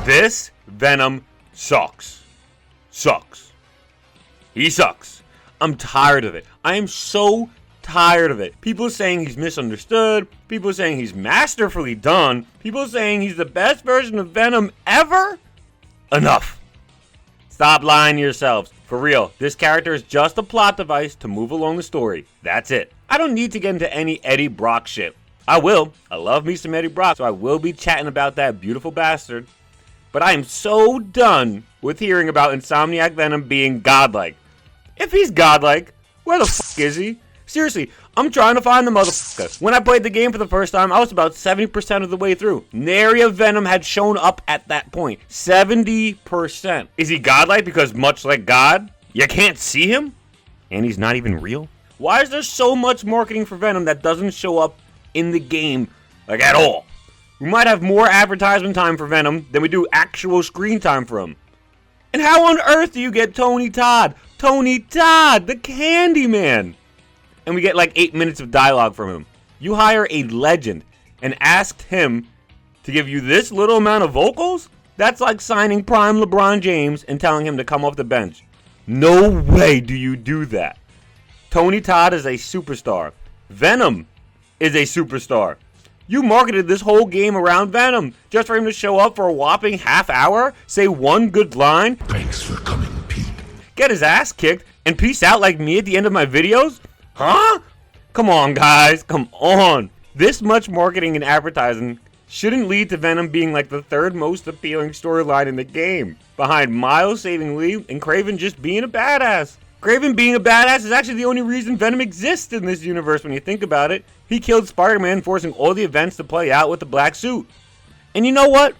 This Venom sucks. Sucks. He sucks. I'm tired of it. I am so tired of it. People saying he's misunderstood. People saying he's masterfully done. People saying he's the best version of Venom ever. Enough. Stop lying to yourselves. For real, this character is just a plot device to move along the story. That's it. I don't need to get into any Eddie Brock shit. I will. I love me some Eddie Brock, so I will be chatting about that beautiful bastard. But I am so done with hearing about Insomniac Venom being godlike. If he's godlike, where the fuck is he? Seriously, I'm trying to find the motherfucker. When I played the game for the first time, I was about 70% of the way through. Nary a Venom had shown up at that point. 70%. Is he godlike because much like God, you can't see him? And he's not even real? Why is there so much marketing for Venom that doesn't show up in the game, like, at all? We might have more advertisement time for Venom than we do actual screen time for him. And how on earth do you get Tony Todd? Tony Todd, the Candyman. And we get like 8 minutes of dialogue from him. You hire a legend and asked him to give you this little amount of vocals? That's like signing prime LeBron James and telling him to come off the bench. No way do you do that. Tony Todd is a superstar. Venom is a superstar. You marketed this whole game around Venom just for him to show up for a whopping half hour, say one good line. Thanks for coming, Pete. Get his ass kicked and peace out like me at the end of my videos? Huh? Come on, guys. Come on. This much marketing and advertising shouldn't lead to Venom being like the third most appealing storyline in the game, behind Miles saving Lee and Kraven just being a badass. Kraven being a badass is actually the only reason Venom exists in this universe when you think about it. He killed Spider-Man, forcing all the events to play out with the black suit. And you know what?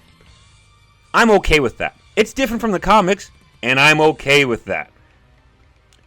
I'm okay with that. It's different from the comics, and I'm okay with that.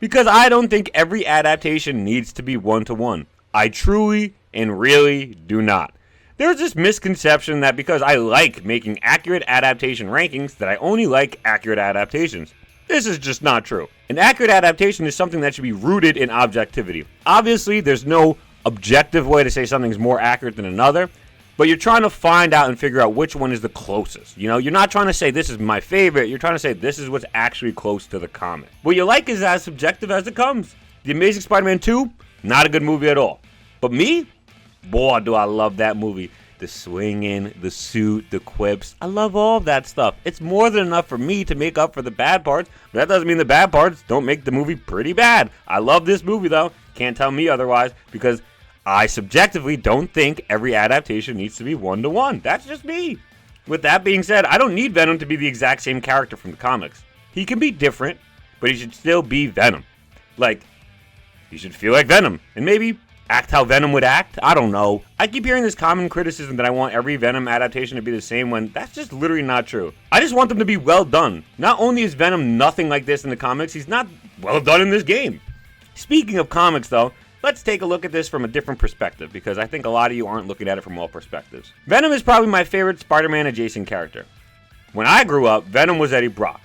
Because I don't think every adaptation needs to be one-to-one. I truly and really do not. There's this misconception that because I like making accurate adaptation rankings, that I only like accurate adaptations. This is just not true. An accurate adaptation is something that should be rooted in objectivity. Obviously, there's no objective way to say something's more accurate than another, but you're trying to find out and figure out which one is the closest. You know, you're not trying to say this is my favorite, you're trying to say this is what's actually close to the comic. What you like is as subjective as it comes. The Amazing Spider-Man 2, not a good movie at all. But me? Boy, do I love that movie. The swinging, the suit, the quips. I love all of that stuff. It's more than enough for me to make up for the bad parts, but that doesn't mean the bad parts don't make the movie pretty bad. I love this movie, though. Can't tell me otherwise, because I subjectively don't think every adaptation needs to be one-to-one. That's just me. With that being said, I don't need Venom to be the exact same character from the comics. He can be different, but he should still be Venom. Like, he should feel like Venom, and maybe act how Venom would act? I don't know. I keep hearing this common criticism that I want every Venom adaptation to be the same when that's just literally not true. I just want them to be well done. Not only is Venom nothing like this in the comics, he's not well done in this game. Speaking of comics though, let's take a look at this from a different perspective because I think a lot of you aren't looking at it from all perspectives. Venom is probably my favorite Spider-Man adjacent character. When I grew up, Venom was Eddie Brock.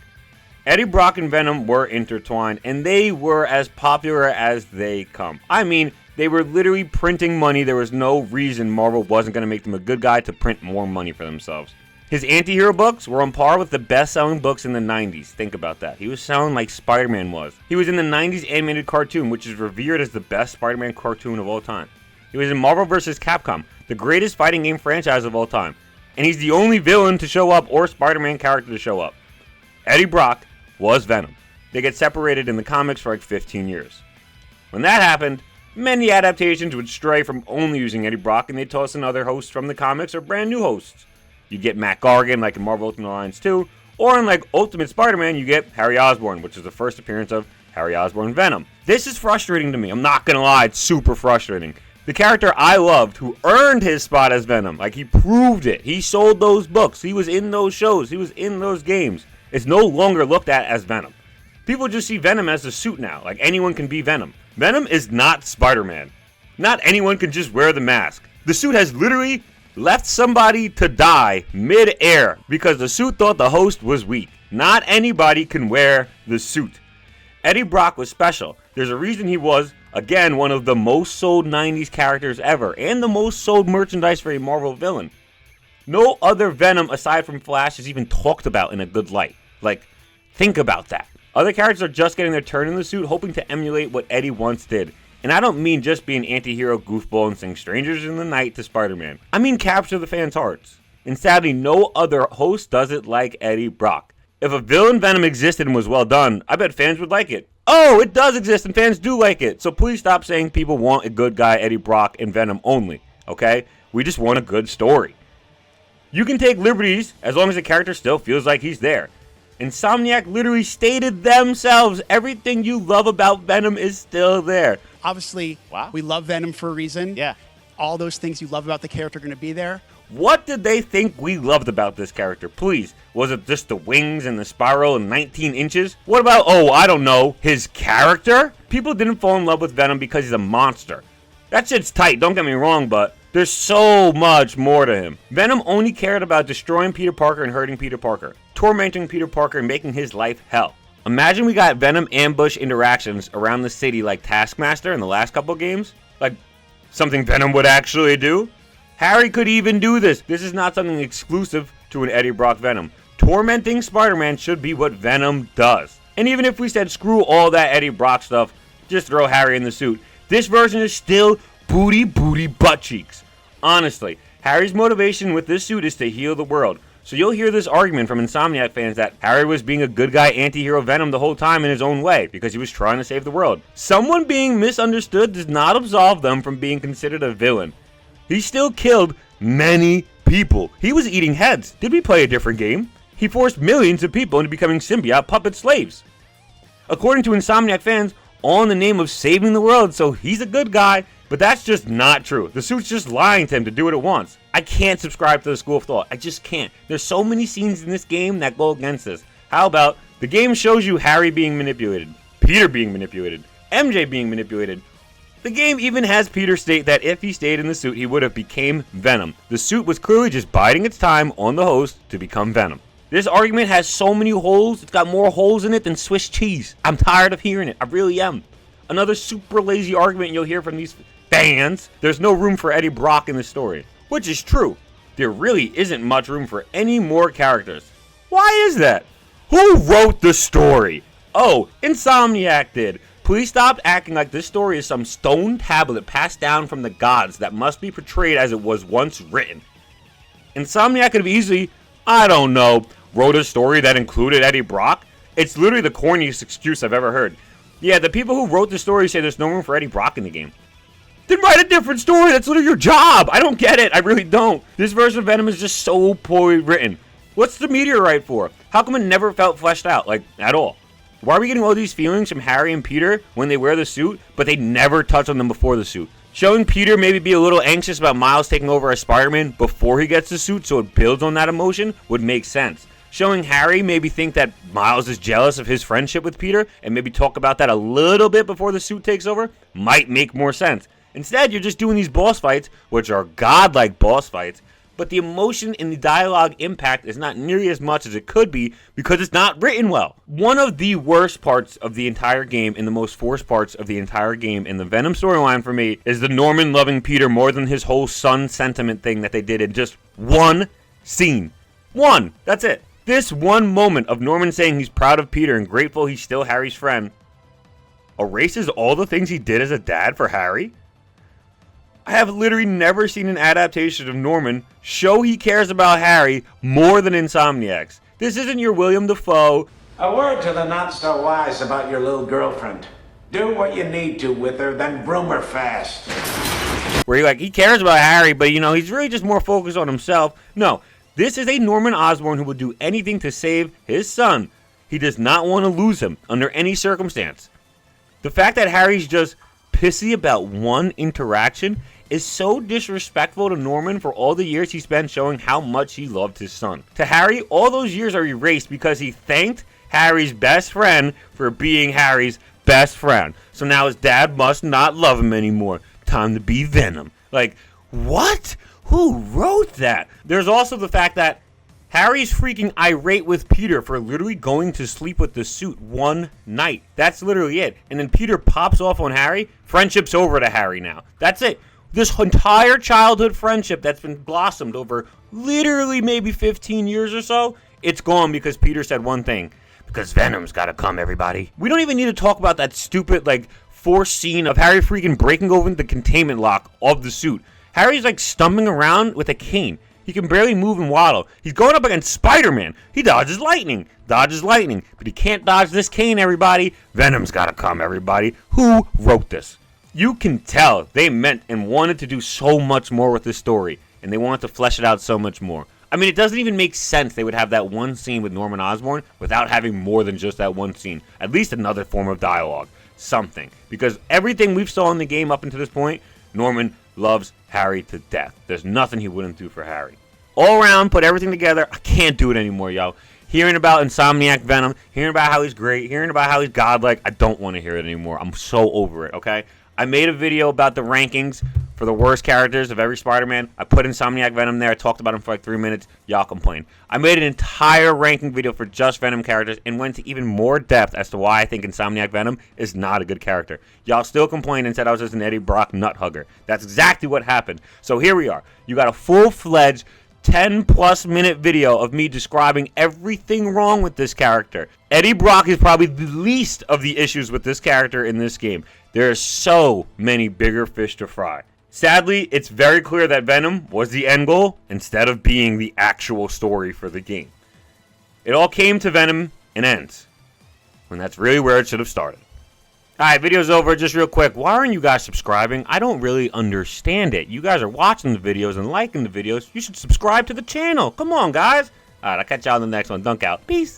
Eddie Brock and Venom were intertwined, and they were as popular as they come. I mean, they were literally printing money. There was no reason Marvel wasn't going to make them a good guy to print more money for themselves. His anti-hero books were on par with the best-selling books in the 90s. Think about that. He was selling like Spider-Man was. He was in the 90s animated cartoon, which is revered as the best Spider-Man cartoon of all time. He was in Marvel vs. Capcom, the greatest fighting game franchise of all time. And he's the only villain to show up or Spider-Man character to show up. Eddie Brock was Venom. They get separated in the comics for like 15 years. When that happened, many adaptations would stray from only using Eddie Brock and they'd toss in other hosts from the comics or brand new hosts. You get Matt Gargan like in Marvel Ultimate Alliance 2, or in like Ultimate Spider-Man you get Harry Osborn, which is the first appearance of Harry Osborn Venom. This is frustrating to me, I'm not gonna lie, it's super frustrating. The character I loved, who earned his spot as Venom, like he proved it, he sold those books, he was in those shows, he was in those games, is no longer looked at as Venom. People just see Venom as the suit now, like anyone can be Venom. Venom is not Spider-Man. Not anyone can just wear the mask. The suit has literally left somebody to die mid-air because the suit thought the host was weak. Not anybody can wear the suit. Eddie Brock was special. There's a reason he was, again, one of the most sold 90s characters ever, and the most sold merchandise for a Marvel villain. No other Venom aside from Flash is even talked about in a good light. Like, think about that. Other characters are just getting their turn in the suit, hoping to emulate what Eddie once did. And I don't mean just be an anti-hero goofball and sing Strangers in the Night to Spider-Man. I mean capture the fans' hearts. And sadly, no other host does it like Eddie Brock. If a villain Venom existed and was well done, I bet fans would like it. Oh, it does exist and fans do like it. So please stop saying people want a good guy Eddie Brock and Venom only, okay? We just want a good story. You can take liberties as long as the character still feels like he's there. Insomniac literally stated themselves, everything you love about Venom is still there. Obviously, we love Venom for a reason. Yeah. All those things you love about the character are going to be there. What did they think we loved about this character? Please, was it just the wings and the spiral and 19 inches? What about, I don't know, his character? People didn't fall in love with Venom because he's a monster. That shit's tight, don't get me wrong, but there's so much more to him. Venom only cared about destroying Peter Parker and hurting Peter Parker, tormenting Peter Parker and making his life hell. Imagine we got Venom ambush interactions around the city like Taskmaster in the last couple games. Like, something Venom would actually do. Harry could even do this. This is not something exclusive to an Eddie Brock Venom. Tormenting Spider-Man should be what Venom does. And even if we said screw all that Eddie Brock stuff, just throw Harry in the suit, this version is still booty butt cheeks. Honestly, Harry's motivation with this suit is to heal the world. So you'll hear this argument from Insomniac fans that Harry was being a good guy anti-hero Venom the whole time in his own way because he was trying to save the world. Someone being misunderstood does not absolve them from being considered a villain. He still killed many people. He was eating heads. Did we play a different game? He forced millions of people into becoming symbiote puppet slaves. According to Insomniac fans, all in the name of saving the world, so he's a good guy. But that's just not true. The suit's just lying to him to do what it wants. I can't subscribe to the school of thought. I just can't. There's so many scenes in this game that go against this. How about the game shows you Harry being manipulated, Peter being manipulated, MJ being manipulated. The game even has Peter state that if he stayed in the suit, he would have became Venom. The suit was clearly just biding its time on the host to become Venom. This argument has so many holes. It's got more holes in it than Swiss cheese. I'm tired of hearing it. I really am. Another super lazy argument you'll hear from these fans. There's no room for Eddie Brock in the story. Which is true. There really isn't much room for any more characters. Why is that? Who wrote the story? Oh, Insomniac did. Please stop acting like this story is some stone tablet passed down from the gods that must be portrayed as it was once written. Insomniac could have easily, I don't know, wrote a story that included Eddie Brock. It's literally the corniest excuse I've ever heard. Yeah, the people who wrote the story say there's no room for Eddie Brock in the game. Then write a different story. That's literally your job. I don't get it. I really don't. This version of Venom is just so poorly written. What's the meteorite for? How come it never felt fleshed out, like, at all? Why are we getting all these feelings from Harry and Peter when they wear the suit, but they never touch on them before the suit? Showing Peter maybe be a little anxious about Miles taking over as Spider-Man before he gets the suit so it builds on that emotion would make sense. Showing Harry maybe think that Miles is jealous of his friendship with Peter and maybe talk about that a little bit before the suit takes over might make more sense. Instead, you're just doing these boss fights, which are godlike boss fights, but the emotion and the dialogue impact is not nearly as much as it could be because it's not written well. One of the worst parts of the entire game and the most forced parts of the entire game in the Venom storyline for me is the Norman loving Peter more than his whole son sentiment thing that they did in just one scene. One. That's it. This one moment of Norman saying he's proud of Peter and grateful he's still Harry's friend erases all the things he did as a dad for Harry. I have literally never seen an adaptation of Norman show he cares about Harry more than Insomniac's. This isn't your William Dafoe. A word to the not-so-wise about your little girlfriend. Do what you need to with her, then groom her fast. Where he cares about Harry, but he's really just more focused on himself. No, this is a Norman Osborn who will do anything to save his son. He does not want to lose him under any circumstance. The fact that Harry's just pissy about one interaction is so disrespectful to Norman for all the years he spent showing how much he loved his son. To Harry, all those years are erased because he thanked Harry's best friend for being Harry's best friend. So now his dad must not love him anymore. Time to be Venom. Like, what? Who wrote that? There's also the fact that Harry's freaking irate with Peter for literally going to sleep with the suit one night. That's literally it. And then Peter pops off on Harry. Friendship's over to Harry now. That's it. This entire childhood friendship that's been blossomed over literally maybe 15 years or so, it's gone because Peter said one thing. Because Venom's gotta come, everybody. We don't even need to talk about that stupid, forced scene of Harry freaking breaking open the containment lock of the suit. Harry's, stumbling around with a cane. He can barely move and waddle. He's going up against Spider-Man. He dodges lightning. But he can't dodge this cane, everybody. Venom's gotta come, everybody. Who wrote this? You can tell they meant and wanted to do so much more with this story. And they wanted to flesh it out so much more. I mean, it doesn't even make sense they would have that one scene with Norman Osborn without having more than just that one scene. At least another form of dialogue. Something. Because everything we've saw in the game up until this point, Norman loves Harry to death. There's nothing he wouldn't do for Harry. All around, put everything together. I can't do it anymore, yo. Hearing about Insomniac Venom, hearing about how he's great, hearing about how he's godlike, I don't want to hear it anymore. I'm so over it, okay? I made a video about the rankings for the worst characters of every Spider-Man. I put Insomniac Venom there. I talked about him for 3 minutes. Y'all complained. I made an entire ranking video for just Venom characters and went to even more depth as to why I think Insomniac Venom is not a good character. Y'all still complained and said I was just an Eddie Brock nut hugger. That's exactly what happened. So here we are. You got a full-fledged 10-plus minute video of me describing everything wrong with this character. Eddie Brock is probably the least of the issues with this character in this game. There are so many bigger fish to fry. Sadly, it's very clear that Venom was the end goal instead of being the actual story for the game. It all came to Venom and ends, when that's really where it should have started. Alright, video's over. Just real quick, why aren't you guys subscribing? I don't really understand it. You guys are watching the videos and liking the videos. You should subscribe to the channel. Come on, guys. Alright, I'll catch y'all in the next one. Dunk out. Peace.